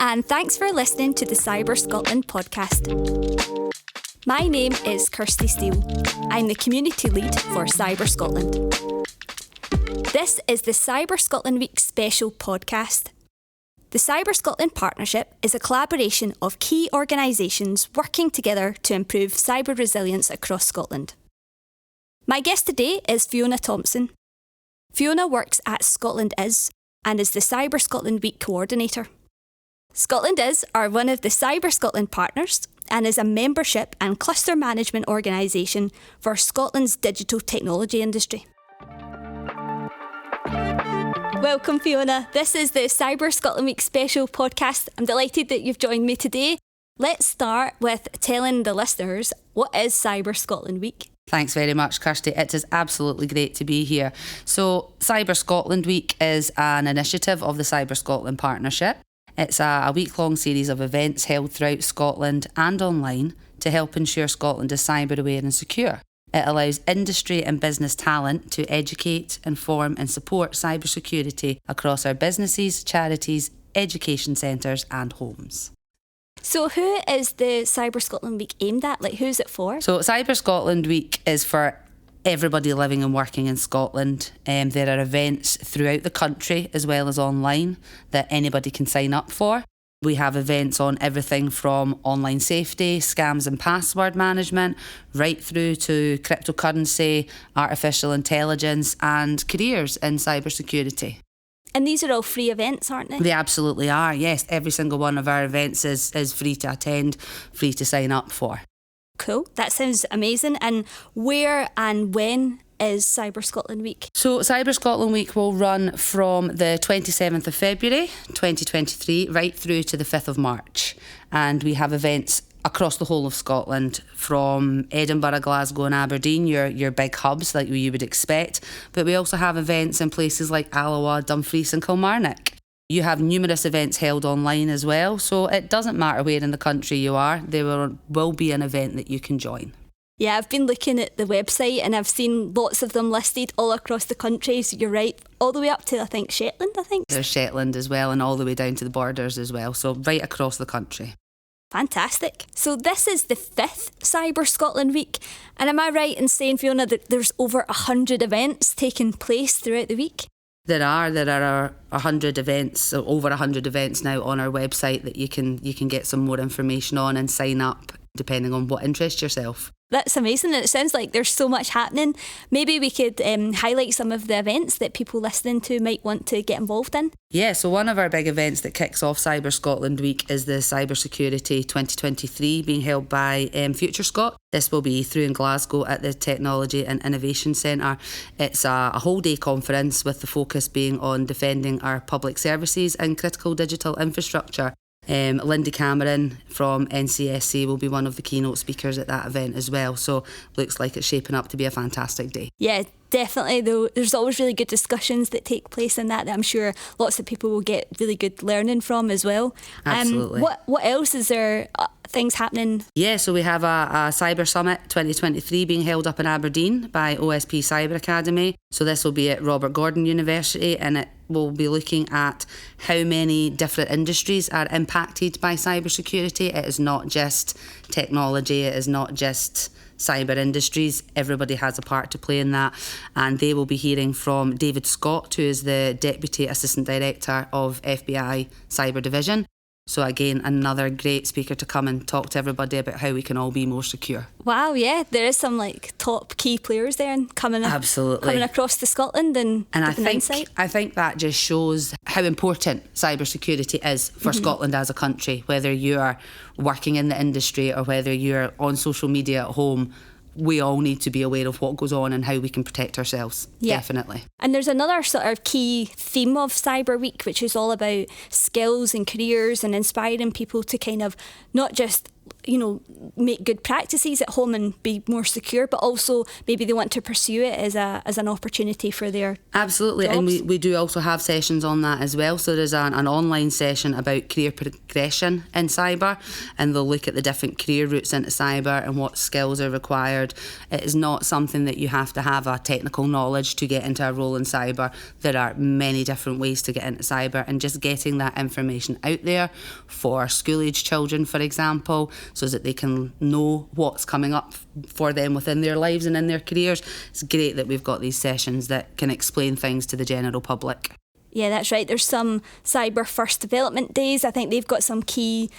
and thanks for listening to the CyberScotland podcast. My name is Kirstie Steele. I'm the Community Lead for CyberScotland. This is the CyberScotland Week special podcast. The CyberScotland Partnership is a collaboration of key organisations working together to improve cyber resilience across Scotland. My guest today is Fiona Thompson. Fiona works at ScotlandIS and is the CyberScotland Week Co-Ordinator. ScotlandIS are one of the CyberScotland partners and is a membership and cluster management organisation for Scotland's digital technology industry. Welcome, Fiona. This is the CyberScotland Week special podcast. I'm delighted that you've joined me today. Let's start with telling the listeners, what is CyberScotland Week? Thanks very much, Kirstie. It is absolutely great to be here. So, CyberScotland Week is an initiative of the CyberScotland Partnership. It's a week-long series of events held throughout Scotland and online to help ensure Scotland is cyber aware and secure. It allows industry and business talent to educate, inform and support cybersecurity across our businesses, charities, education centres and homes. So who is the CyberScotland Week aimed at? Who's it for? So CyberScotland Week is for everybody living and working in Scotland. There are events throughout the country as well as online that anybody can sign up for. We have events on everything from online safety, scams and password management, right through to cryptocurrency, artificial intelligence and careers in cybersecurity. And these are all free events, aren't they? They absolutely are, yes. Every single one of our events is free to attend, free to sign up for. Cool, that sounds amazing. And where and when is CyberScotland Week? So CyberScotland Week will run from the 27th of February 2023 right through to the 5th of March. And we have events across the whole of Scotland, from Edinburgh, Glasgow and Aberdeen, your big hubs like you would expect. But we also have events in places like Alloa, Dumfries and Kilmarnock. You have numerous events held online as well, so it doesn't matter where in the country you are, there will be an event that you can join. Yeah, I've been looking at the website and I've seen lots of them listed all across the country, so you're right, all the way up to, Shetland, There's Shetland as well and all the way down to the borders as well, so right across the country. Fantastic. So this is the 5th CyberScotland Week, and am I right in saying, Fiona, that there's over 100 events taking place throughout the week? There are 100 events, over 100 events now on our website that you can get some more information on and sign up depending on what interests yourself. That's amazing, and it sounds like there's so much happening. Maybe we could highlight some of the events that people listening to might want to get involved in. Yeah, so one of our big events that kicks off CyberScotland Week is the Cybersecurity 2023 being held by FutureScot. This will be through in Glasgow at the Technology and Innovation Centre. It's a whole day conference with the focus being on defending our public services and critical digital infrastructure. Lindy Cameron from NCSC will be one of the keynote speakers at that event as well, so looks like it's shaping up to be a fantastic day. Yeah, definitely, though. There's always really good discussions that take place in that I'm sure lots of people will get really good learning from as well. Absolutely. What else is there? Things happening? Yeah, so we have a Cyber Summit 2023 being held up in Aberdeen by OSP Cyber Academy. So this will be at Robert Gordon University, and it will be looking at how many different industries are impacted by cybersecurity. It is not just technology, it is not just cyber industries. Everybody has a part to play in that, and they will be hearing from David Scott, who is the Deputy Assistant Director of FBI Cyber Division. So again, another great speaker to come and talk to everybody about how we can all be more secure. Wow, yeah, there is some top key players there and coming across to Scotland and insight. I think that just shows how important cybersecurity is for Scotland as a country, whether you are working in the industry or whether you're on social media at home. We all need to be aware of what goes on and how we can protect ourselves, definitely. And there's another sort of key theme of Cyber Week, which is all about skills and careers and inspiring people to kind of not just make good practices at home and be more secure, but also maybe they want to pursue it as an opportunity for their Absolutely, jobs. And we do also have sessions on that as well. So there's an online session about career progression in cyber, and they'll look at the different career routes into cyber and what skills are required. It is not something that you have to have a technical knowledge to get into a role in cyber. There are many different ways to get into cyber, and just getting that information out there for school-age children, for example, so that they can know what's coming up for them within their lives and in their careers. It's great that we've got these sessions that can explain things to the general public. Yeah, that's right. There's some Cyber First Development Days. I think they've got some key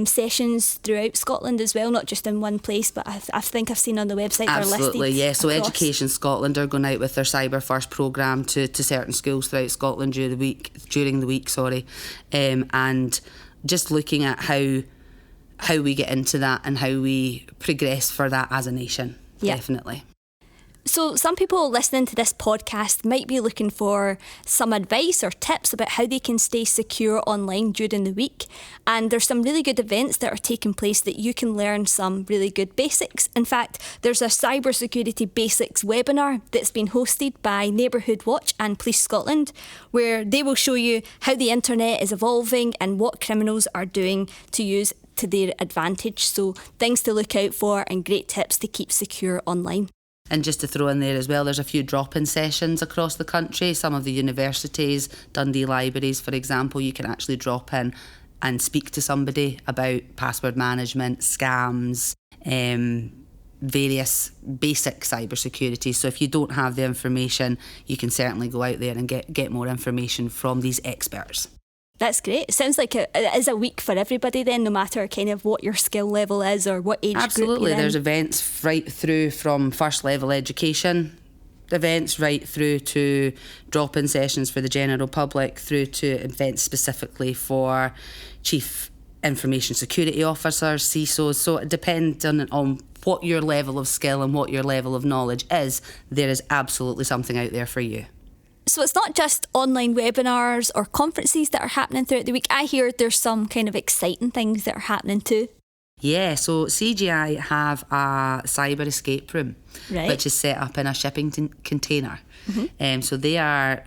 sessions throughout Scotland as well, not just in one place, but I think I've seen on the website they're listed. Absolutely, yeah. So across. Education Scotland are going out with their Cyber First programme to certain schools throughout Scotland during the week, and just looking at how we get into that and how we progress for that as a nation. Yeah. Definitely. So some people listening to this podcast might be looking for some advice or tips about how they can stay secure online during the week. And there's some really good events that are taking place that you can learn some really good basics. In fact, there's a cybersecurity basics webinar that's been hosted by Neighbourhood Watch and Police Scotland, where they will show you how the internet is evolving and what criminals are doing to use to their advantage. So things to look out for and great tips to keep secure online. And just to throw in there as well, there's a few drop-in sessions across the country. Some of the universities, Dundee libraries, for example, you can actually drop in and speak to somebody about password management, scams, various basic cybersecurity. So if you don't have the information, you can certainly go out there and get more information from these experts. That's great. It sounds like it is a week for everybody then, no matter kind of what your skill level is or what age group Absolutely. you're in. There's events right through from first level education events right through to drop-in sessions for the general public, through to events specifically for chief information security officers, CISOs. So it depends on what your level of skill and what your level of knowledge is. There is absolutely something out there for you. So it's not just online webinars or conferences that are happening throughout the week. I hear there's some kind of exciting things that are happening too. Yeah, so CGI have a cyber escape room, right, which is set up in a shipping container. Mm-hmm. So they are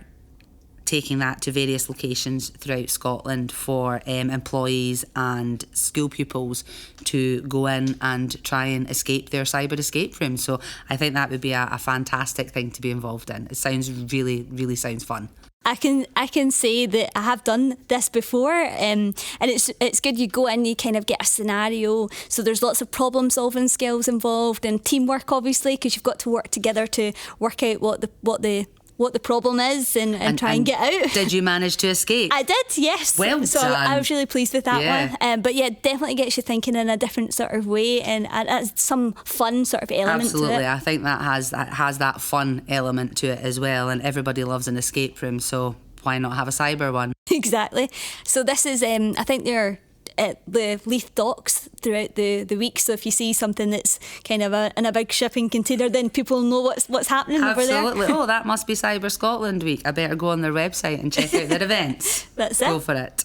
taking that to various locations throughout Scotland for employees and school pupils to go in and try and escape their cyber escape room. So I think that would be a fantastic thing to be involved in. It sounds really, really sounds fun. I can say that I have done this before, and it's good. You go in, you kind of get a scenario. So there's lots of problem solving skills involved and teamwork, obviously, because you've got to work together to work out what the problem is and try and get out. Did you manage to escape? I did, yes. Well so done. I was really pleased with that one. But yeah, definitely gets you thinking in a different sort of way and adds some fun sort of element Absolutely. to it. I think that has that fun element to it as well, and everybody loves an escape room, so why not have a cyber one? Exactly. So this is, I think they're at the Leith docks throughout the week, so if you see something that's kind of in a big shipping container, then people know what's happening over there. Absolutely. Oh, that must be CyberScotland Week. I better go on their website and check out their events. That's it. Go for it.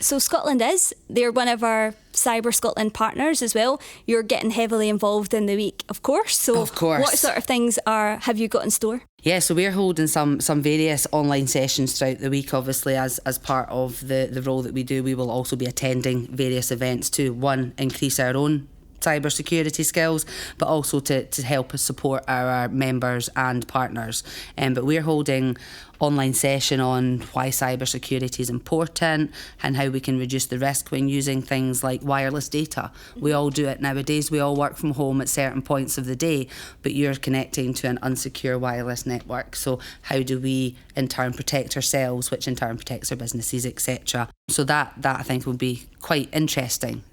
So ScotlandIS, they're one of our Cyber Scotland partners as well. You're getting heavily involved in the week, of course. So of course. What sort of things have you got in store? Yeah, so we're holding some various online sessions throughout the week. Obviously, as part of the role that we do, we will also be attending various events to, one, increase our own cybersecurity skills, but also to help us support our members and partners. But we're holding online session on why cybersecurity is important and how we can reduce the risk when using things like wireless data. We all do it nowadays. We all work from home at certain points of the day, but you're connecting to an unsecure wireless network. So how do we in turn protect ourselves, which in turn protects our businesses, etc. So that I think will be quite interesting.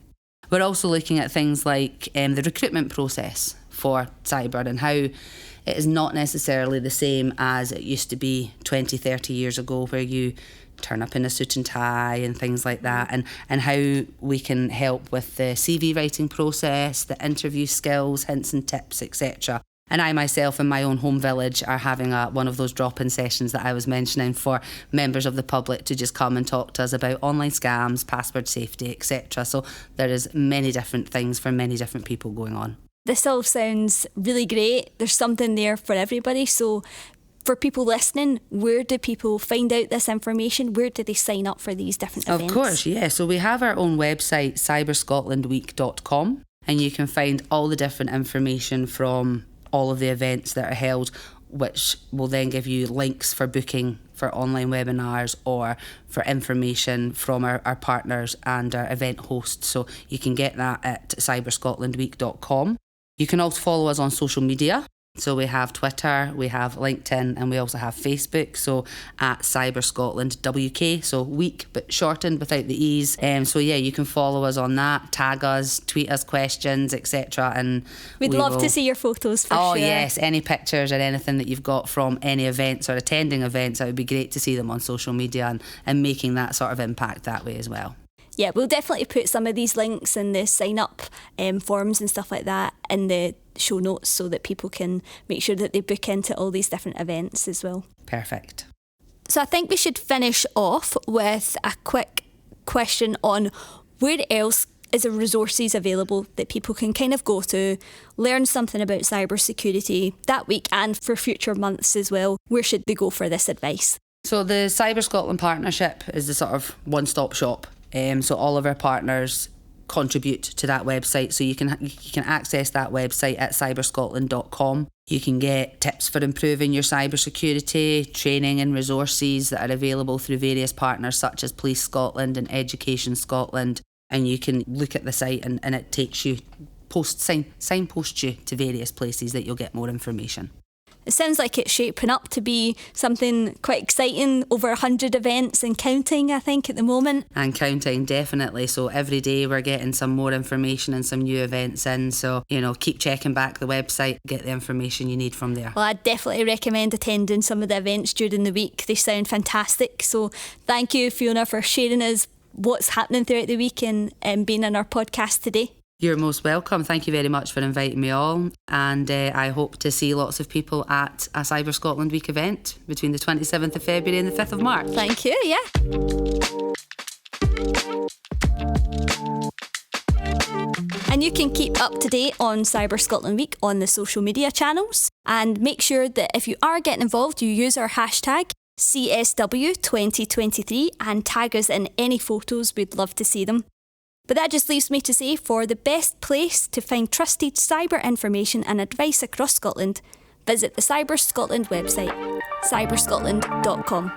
We're also looking at things like the recruitment process for cyber and how it is not necessarily the same as it used to be 20, 30 years ago, where you turn up in a suit and tie and things like that, and how we can help with the CV writing process, the interview skills, hints and tips, etc. And I myself in my own home village are having one of those drop-in sessions that I was mentioning for members of the public to just come and talk to us about online scams, password safety, etc. So there is many different things for many different people going on. This all sounds really great. There's something there for everybody. So for people listening, where do people find out this information? Where do they sign up for these different events? Of course, yeah. So we have our own website, CyberScotlandWeek.com, and you can find all the different information from all of the events that are held, which will then give you links for booking for online webinars or for information from our partners and our event hosts. So you can get that at CyberScotlandWeek.com. You can also follow us on social media. So we have Twitter, we have LinkedIn, and we also have Facebook. So at CyberScotland WK, so week but shortened without the E's. So yeah, you can follow us on that, tag us, tweet us questions, etc. And we'd love to see your photos for sure. Oh yes, any pictures or anything that you've got from any events or attending events, it would be great to see them on social media and making that sort of impact that way as well. Yeah, we'll definitely put some of these links and the sign up forms and stuff like that in the show notes so that people can make sure that they book into all these different events as well. Perfect. So I think we should finish off with a quick question on where else is there resources available that people can kind of go to, learn something about cybersecurity that week and for future months as well. Where should they go for this advice? So the Cyber Scotland Partnership is the sort of one-stop shop. So all of our partners contribute to that website. So you can access that website at cyberscotland.com. You can get tips for improving your cybersecurity, training and resources that are available through various partners such as Police Scotland and Education Scotland. And you can look at the site and it takes you, signposts you to various places that you'll get more information. It sounds like it's shaping up to be something quite exciting, over 100 events and counting, I think, at the moment. And counting, definitely. So every day we're getting some more information and some new events in. So, keep checking back the website, get the information you need from there. Well, I'd definitely recommend attending some of the events during the week. They sound fantastic. So thank you, Fiona, for sharing us what's happening throughout the week and being on our podcast today. You're most welcome. Thank you very much for inviting me on. And I hope to see lots of people at a Cyber Scotland Week event between the 27th of February and the 5th of March. Thank you, yeah. And you can keep up to date on Cyber Scotland Week on the social media channels. And make sure that if you are getting involved, you use our hashtag CSW2023 and tag us in any photos. We'd love to see them. But that just leaves me to say, for the best place to find trusted cyber information and advice across Scotland, visit the Cyber Scotland website, cyberscotland.com.